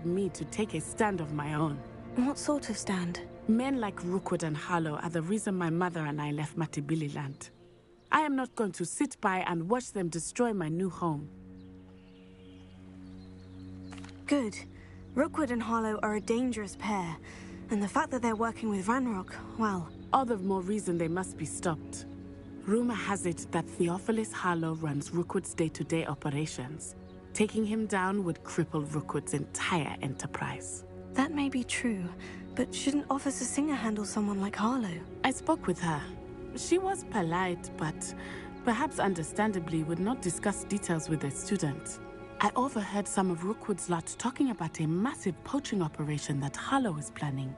required me to take a stand of my own. What sort of stand? Men like Rookwood and Harlow are the reason my mother and I left Matibili land. I am not going to sit by and watch them destroy my new home. Good. Rookwood and Harlow are a dangerous pair, and the fact that they're working with Ranrock, well... All the more reason they must be stopped. Rumor has it that Theophilus Harlow runs Rookwood's day-to-day operations. Taking him down would cripple Rookwood's entire enterprise. That may be true, but shouldn't Officer Singer handle someone like Harlow? I spoke with her. She was polite, but perhaps understandably would not discuss details with a student. I overheard some of Rookwood's lot talking about a massive poaching operation that Harlow is planning.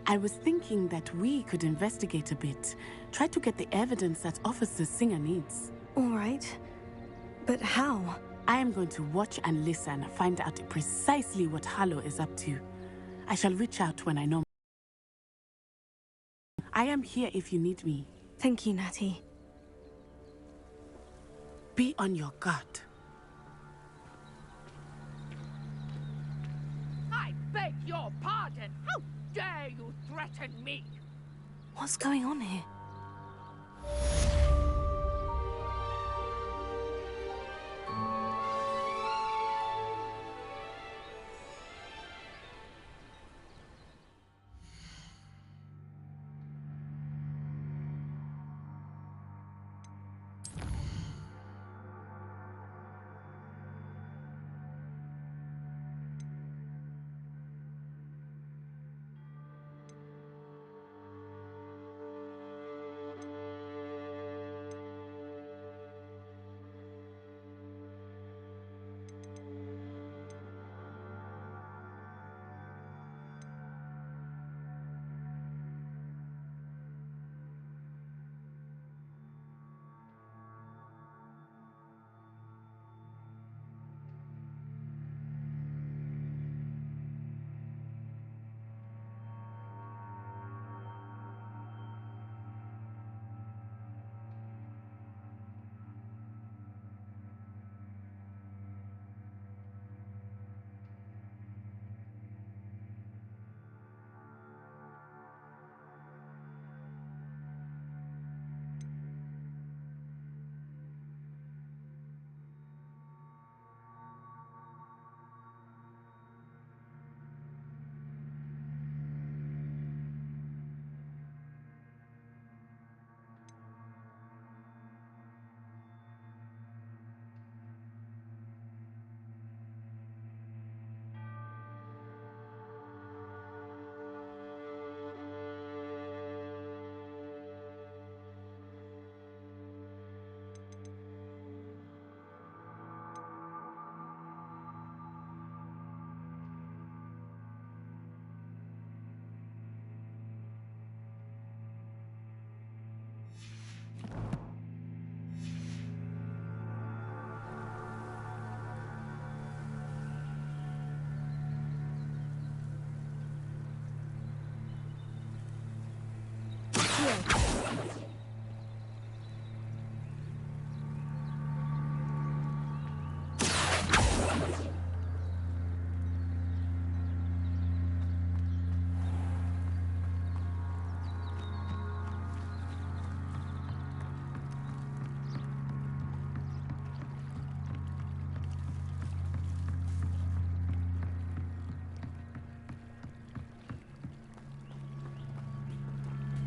I was thinking that we could investigate a bit, try to get the evidence that Officer Singer needs. All right. But how? I am going to watch and listen, find out precisely what Harlow is up to. I shall reach out when I know. I am here if you need me. Thank you, Natty. Be on your guard. I beg your pardon. How dare you threaten me? What's going on here?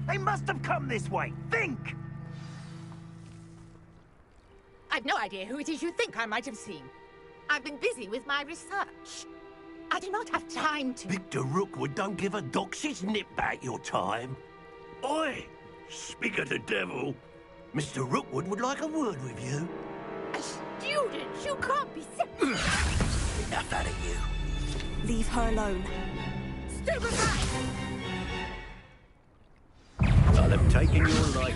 They must have come this way. Think! I've no idea who it is you think I might have seen. I've been busy with my research. I do not have time to... Victor Rookwood don't give a doxy's nip back your time. Oi! Speak of the devil. Mr. Rookwood would like a word with you. A student? You can't be... Enough out of you. Leave her alone. Stupid right! I'll have taken your life.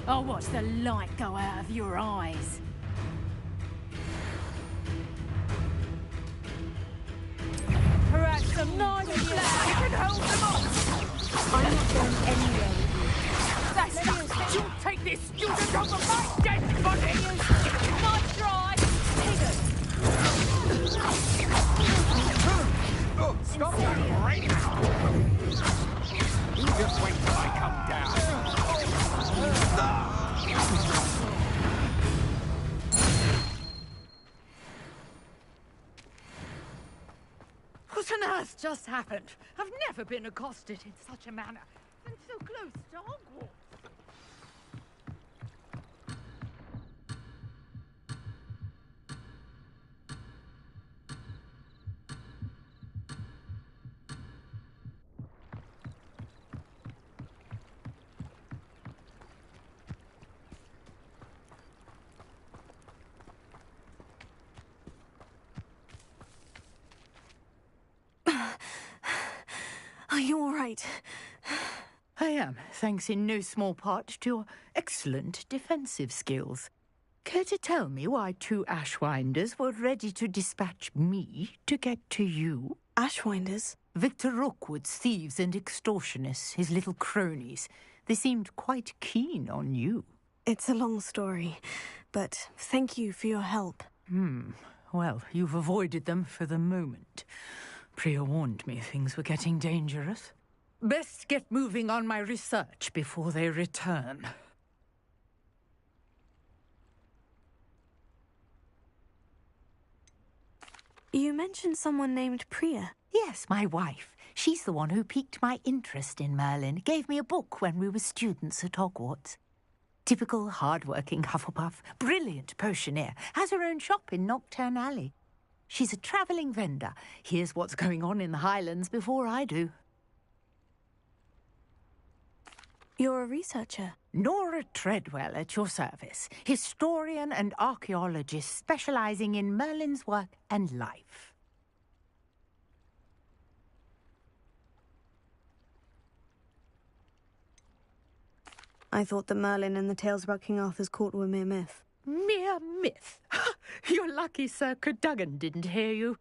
I'll watch the light go out of your eyes. Perhaps some nice flag can hold them off. I'm not going anywhere with you. that stuff! You take this student over my dead body! Nice try! Stop that right now! You just wait till I come down. What on earth just happened? I've never been accosted in such a manner. And so close to Hogwarts. Are you all right? I am, thanks in no small part to your excellent defensive skills. Care to tell me why two Ashwinders were ready to dispatch me to get to you? Ashwinders? Victor Rookwood's thieves and extortionists, his little cronies. They seemed quite keen on you. It's a long story, but thank you for your help. Well, you've avoided them for the moment. Priya warned me things were getting dangerous. Best get moving on my research before they return. You mentioned someone named Priya. Yes, my wife. She's the one who piqued my interest in Merlin. Gave me a book when we were students at Hogwarts. Typical hard-working Hufflepuff. Brilliant potioneer. Has her own shop in Nocturne Alley. She's a travelling vendor. Hears what's going on in the Highlands before I do. You're a researcher. Nora Treadwell at your service. Historian and archaeologist specialising in Merlin's work and life. I thought that Merlin and the tales about King Arthur's court were mere myth. Mere myth. You're lucky Sir Cadogan didn't hear you.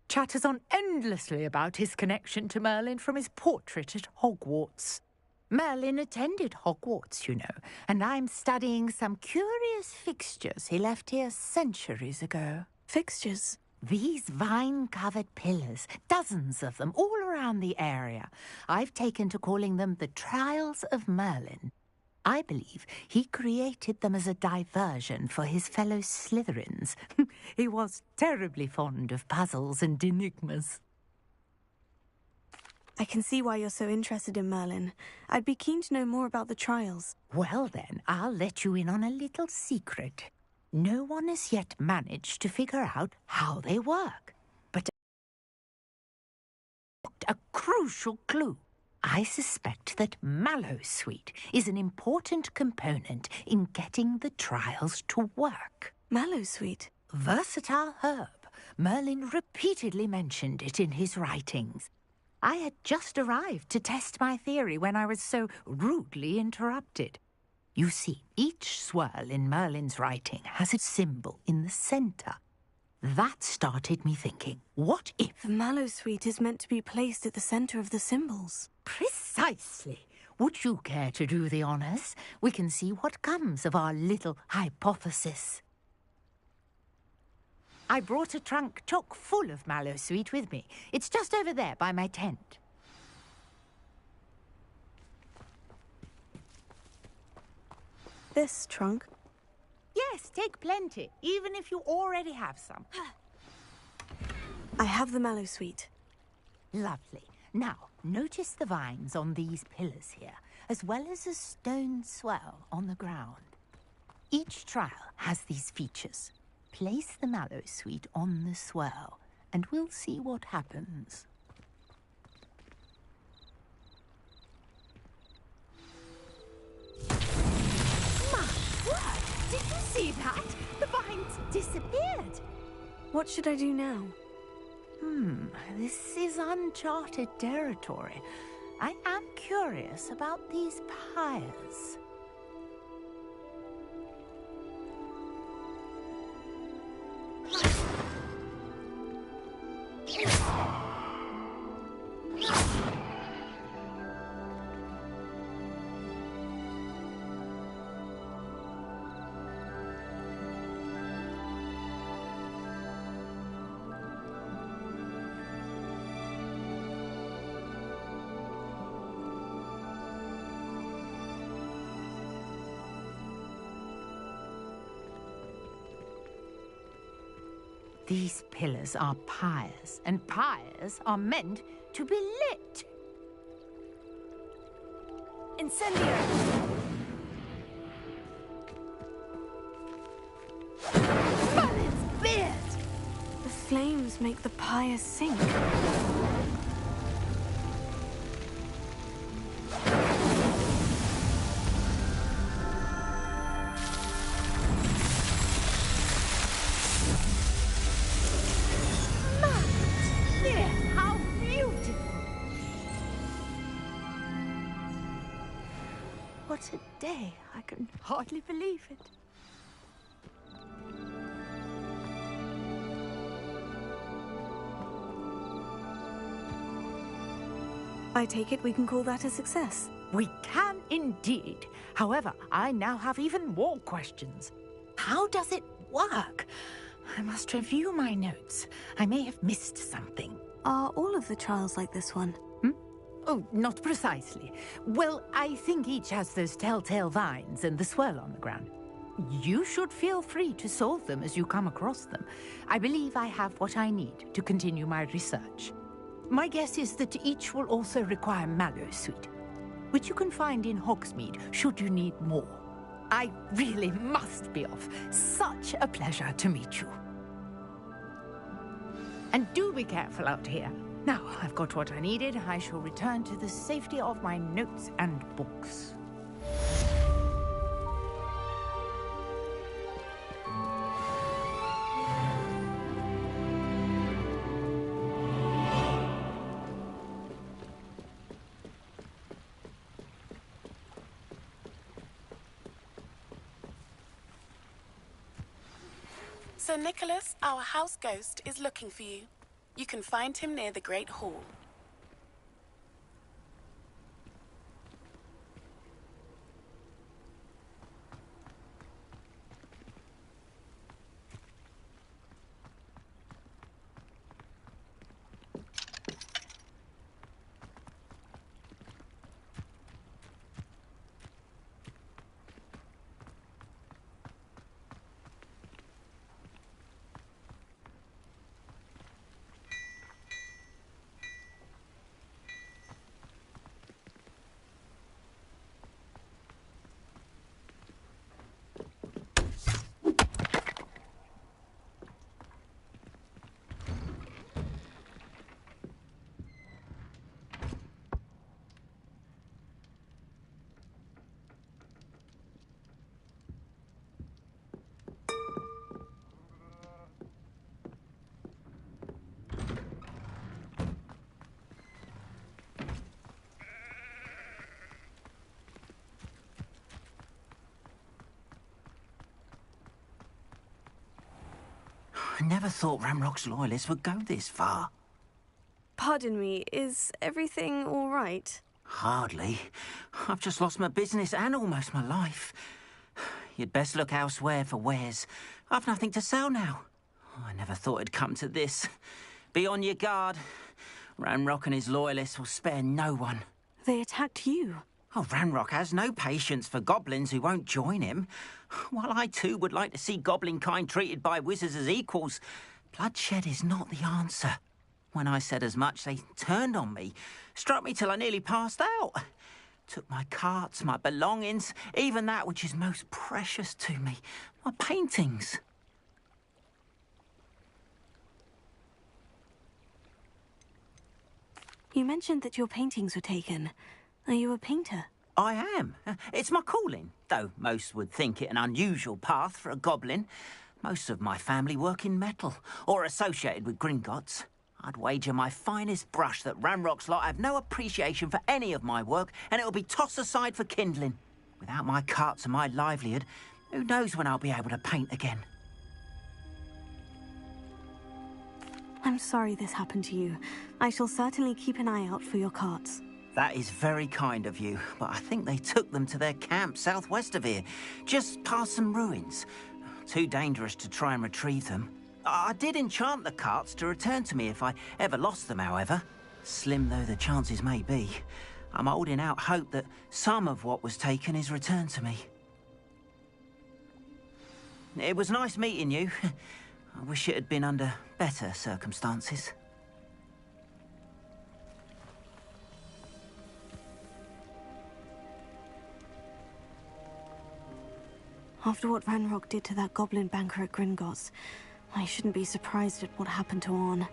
Chatters on endlessly about his connection to Merlin from his portrait at Hogwarts. Merlin attended Hogwarts, you know, and I'm studying some curious fixtures he left here centuries ago. Fixtures? These vine-covered pillars, dozens of them, all around the area. I've taken to calling them the Trials of Merlin. I believe he created them as a diversion for his fellow Slytherins. He was terribly fond of puzzles and enigmas. I can see why you're so interested in Merlin. I'd be keen to know more about the trials. Well then, I'll let you in on a little secret. No one has yet managed to figure out how they work. But a crucial clue. I suspect that Mallowsweet is an important component in getting the trials to work. Mallowsweet? Versatile herb. Merlin repeatedly mentioned it in his writings. I had just arrived to test my theory when I was so rudely interrupted. You see, each swirl in Merlin's writing has a symbol in the centre. That started me thinking, what if... The Mallowsweet is meant to be placed at the centre of the symbols. Precisely. Would you care to do the honours? We can see what comes of our little hypothesis. I brought a trunk chock full of Mallowsweet with me. It's just over there by my tent. This trunk? Yes, take plenty, even if you already have some. I have the Mallowsweet. Lovely. Now, notice the vines on these pillars here, as well as a stone swell on the ground. Each trial has these features. Place the Mallowsweet on the swell, and we'll see what happens. My word! Did you see that? The vines disappeared. What should I do now? This is uncharted territory. I am curious about these pyres. These pillars are pyres, and pyres are meant to be lit. Incendio! Merlin's beard! The flames make the pyres sink. How beautiful! What a day. I can hardly believe it. I take it we can call that a success. We can indeed. However, I now have even more questions. How does it work? I must review my notes. I may have missed something. Are all of the trials like this one? Oh, not precisely. Well, I think each has those telltale vines and the swirl on the ground. You should feel free to solve them as you come across them. I believe I have what I need to continue my research. My guess is that each will also require mallowsweet, which you can find in Hogsmeade should you need more. I really must be off. Such a pleasure to meet you. And do be careful out here. Now I've got what I needed, I shall return to the safety of my notes and books. Sir Nicholas, our house ghost, is looking for you. You can find him near the Great Hall. I never thought Ramrock's loyalists would go this far. Pardon me, is everything all right? Hardly. I've just lost my business and almost my life. You'd best look elsewhere for wares. I've nothing to sell now. I never thought it'd come to this. Be on your guard. Ranrock and his loyalists will spare no one. They attacked you. Oh, Ranrock has no patience for goblins who won't join him. While I too would like to see goblin kind treated by wizards as equals, bloodshed is not the answer. When I said as much, they turned on me, struck me till I nearly passed out. Took my carts, my belongings, even that which is most precious to me, my paintings. You mentioned that your paintings were taken. Are you a painter? I am. It's my calling, though most would think it an unusual path for a goblin. Most of my family work in metal, or associated with Gringotts. I'd wager my finest brush that Ranrock's lot have no appreciation for any of my work, and it'll be tossed aside for kindling. Without my carts and my livelihood, who knows when I'll be able to paint again? I'm sorry this happened to you. I shall certainly keep an eye out for your carts. That is very kind of you, but I think they took them to their camp southwest of here, just past some ruins. Too dangerous to try and retrieve them. I did enchant the carts to return to me if I ever lost them, however. Slim though the chances may be, I'm holding out hope that some of what was taken is returned to me. It was nice meeting you. I wish it had been under better circumstances. After what Ranrock did to that goblin banker at Gringotts, I shouldn't be surprised at what happened to Orn.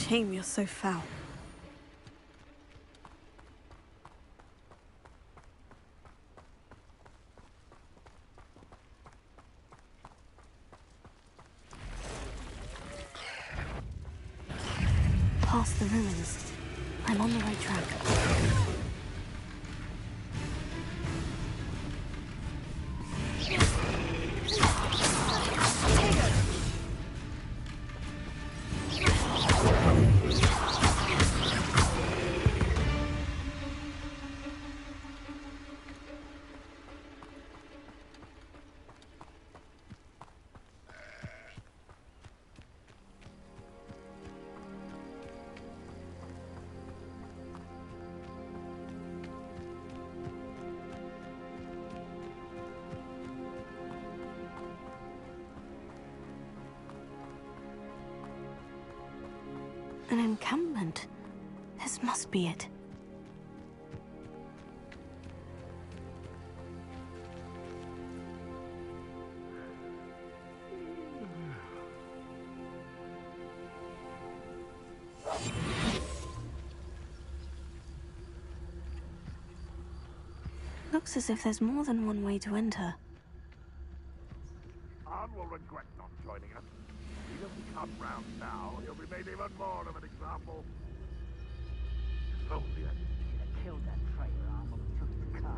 Shame you're so foul. Past the ruins. I'm on the right track. An encampment. This must be it. Looks as if there's more than one way to enter. Arn will regret not joining us. If he doesn't come round now, he'll be made even more of an example. If only I could have killed that traitor, Arn would have took the car.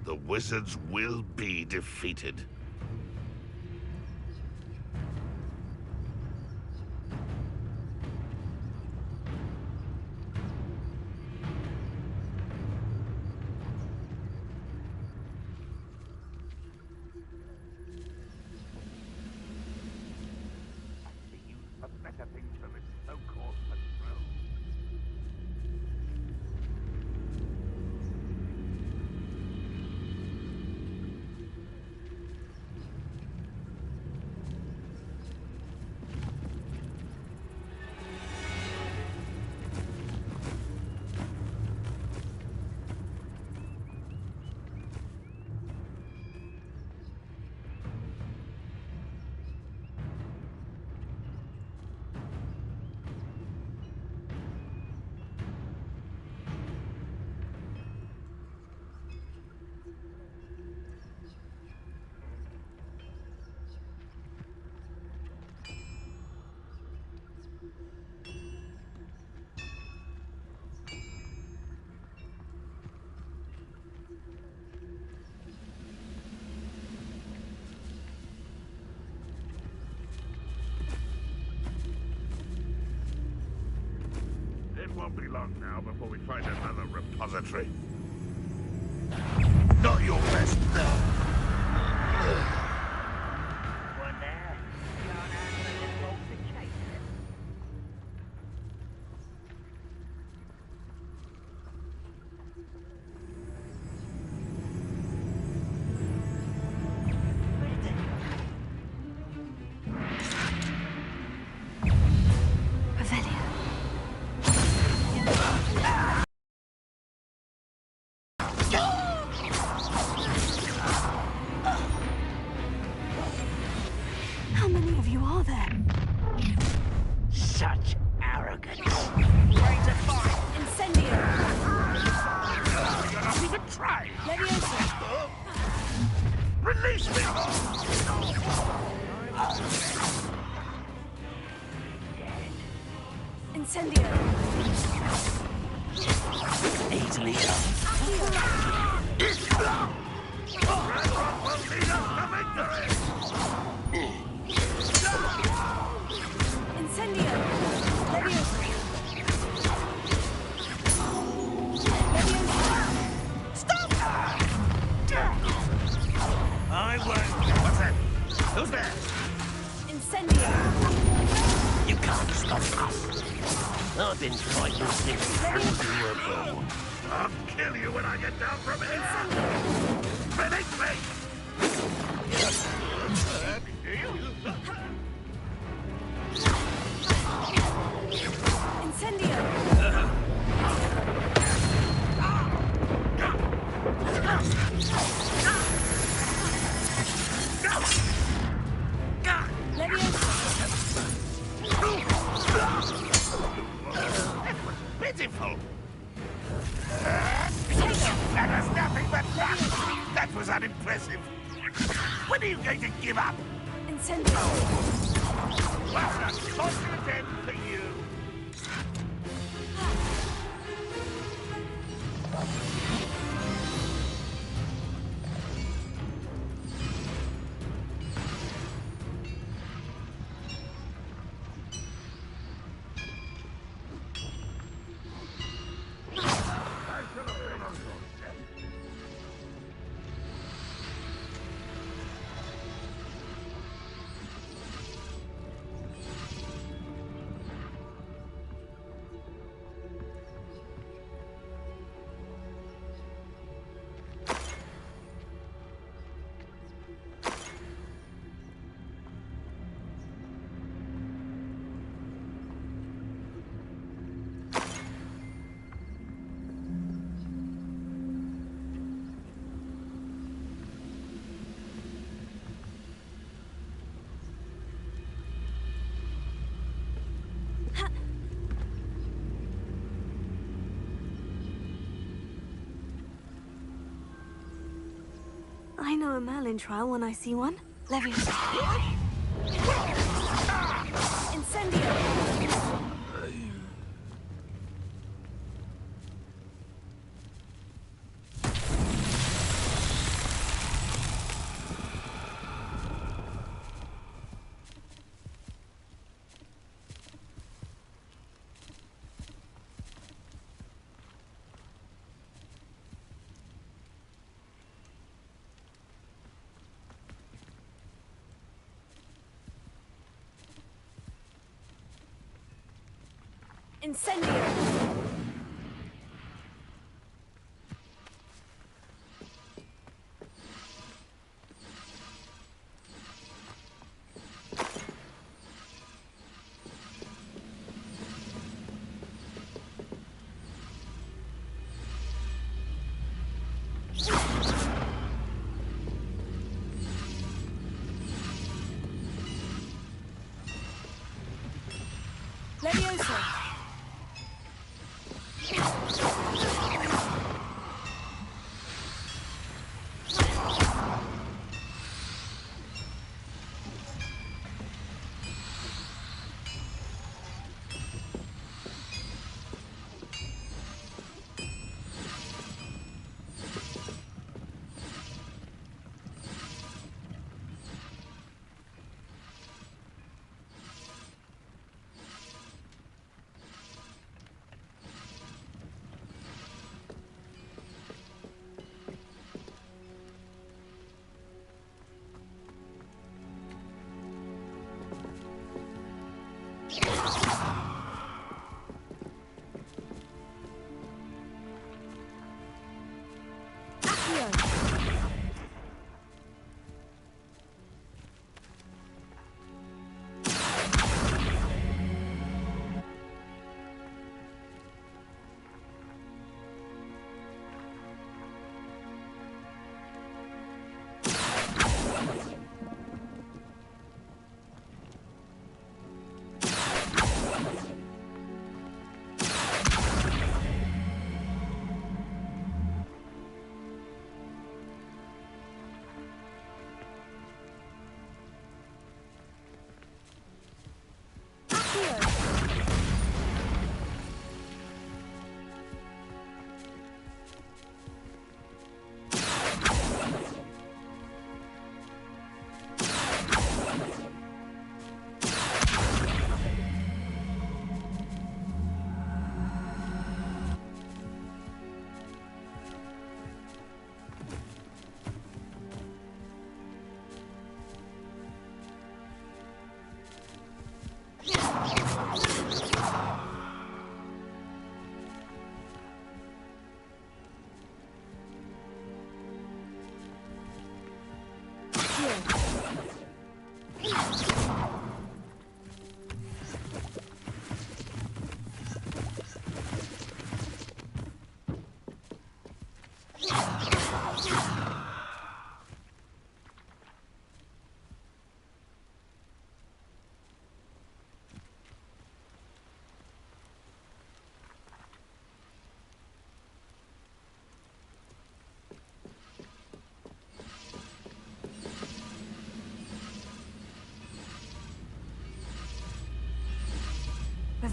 The wizards will be defeated. Be used for better things than this so-called patrol. It won't be long now before we find another repository. Not your best now. One there. Can't handle a little altercation. Revelio. How many of you are there? Such arrogance. Ready to fight. Incendio! You're not even trying. Leviosa! Release me! Incendio! Easily done. Ranrock will lead us to victory! Incendio! Leviosa! I won't. What's that? Who's there? Incendio! You can't stop us. I've been fighting since you were born. I'll kill you when I get down from here! Finish me! Incendio! Pitiful! That was nothing but fun! That was unimpressive! When are you going to give up? Incendio! Well, an unfortunate end for you! I know a Merlin trial when I see one. Leviosa. Incendio! Incendio! Leviosa!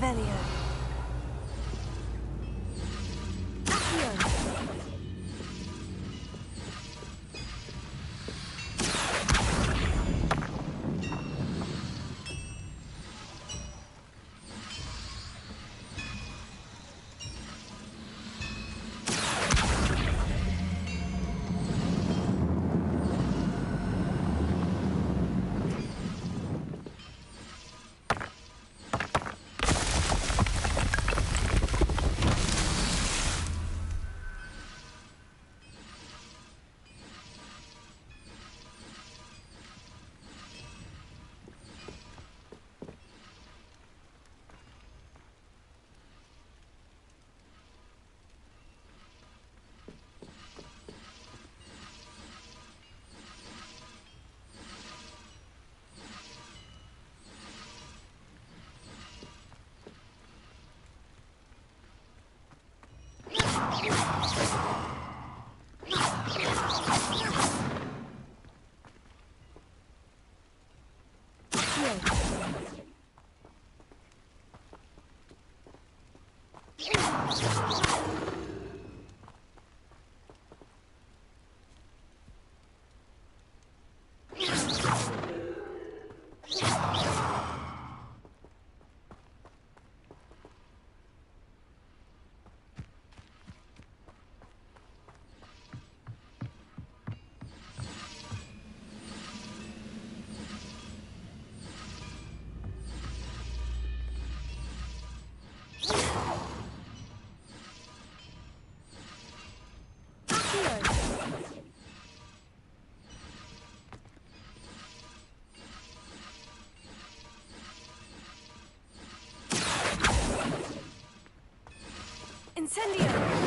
Revelio. Accio. Incendio!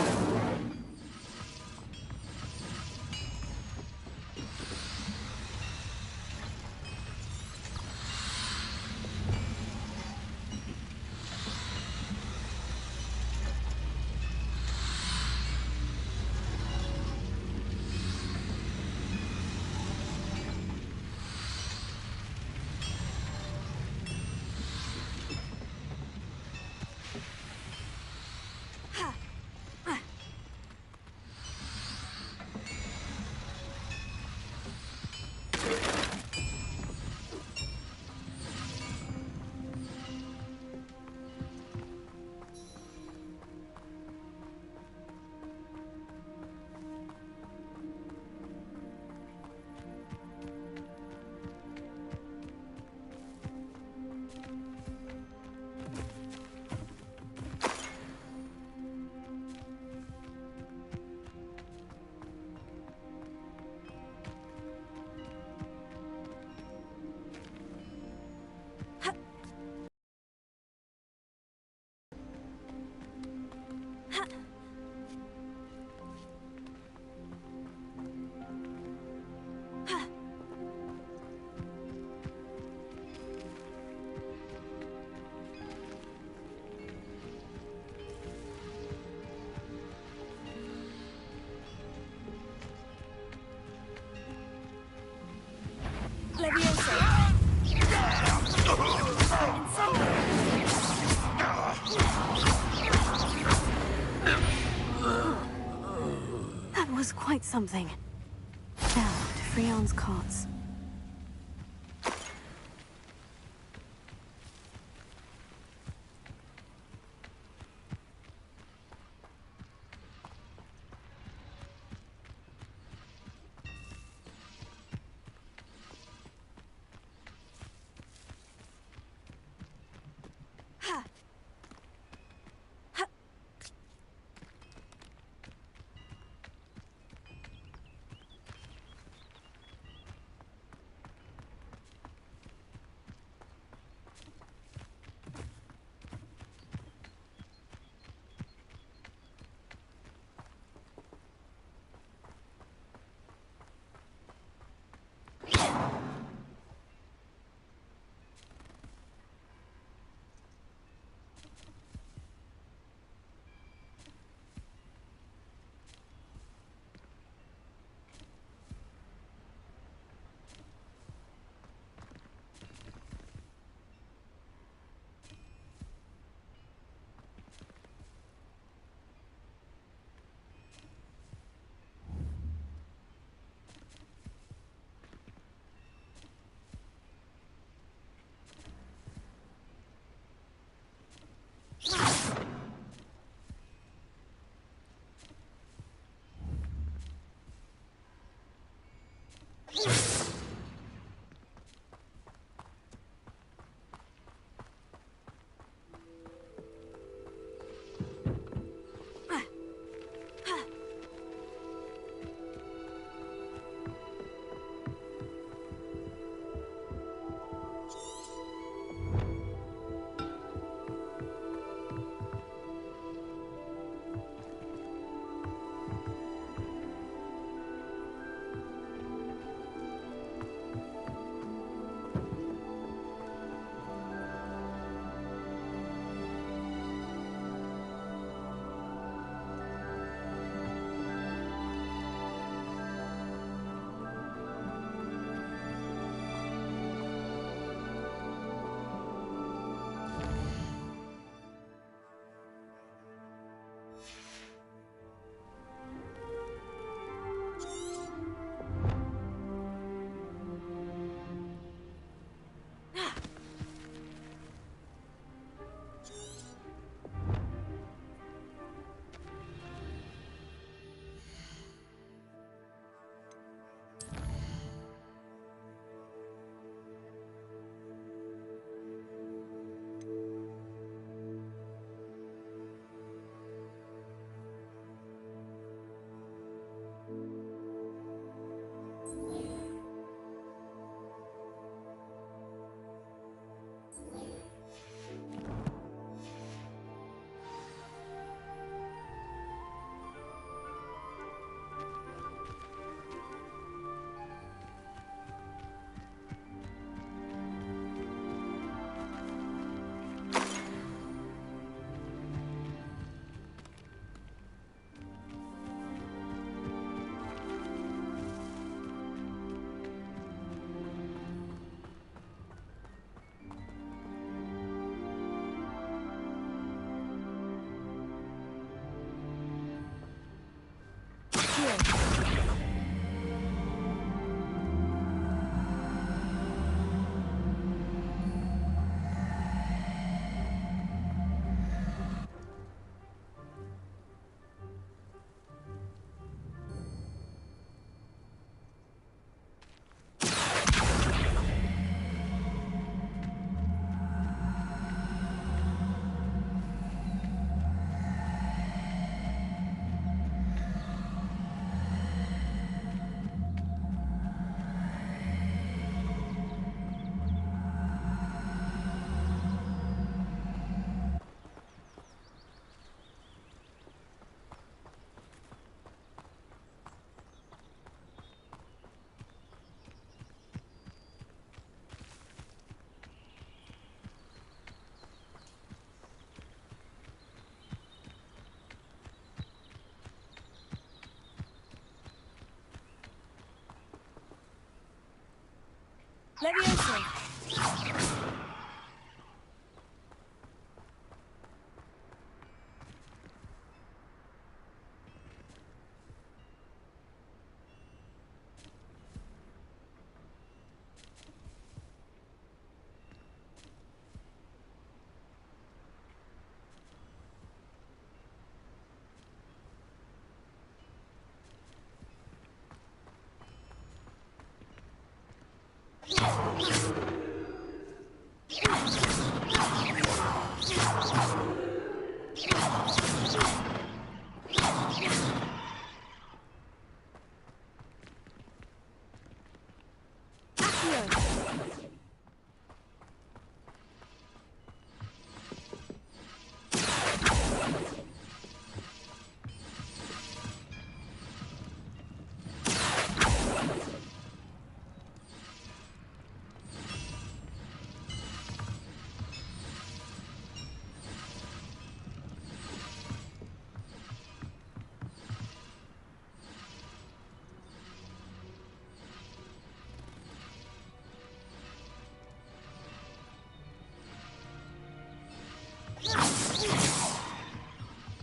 That was quite something. Now, to Freon's carts.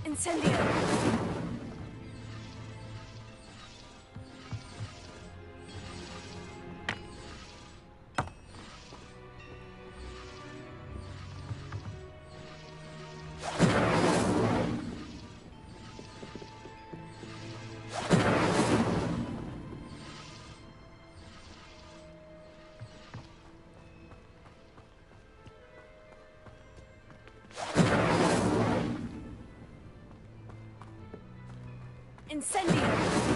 Incendio! Incendio!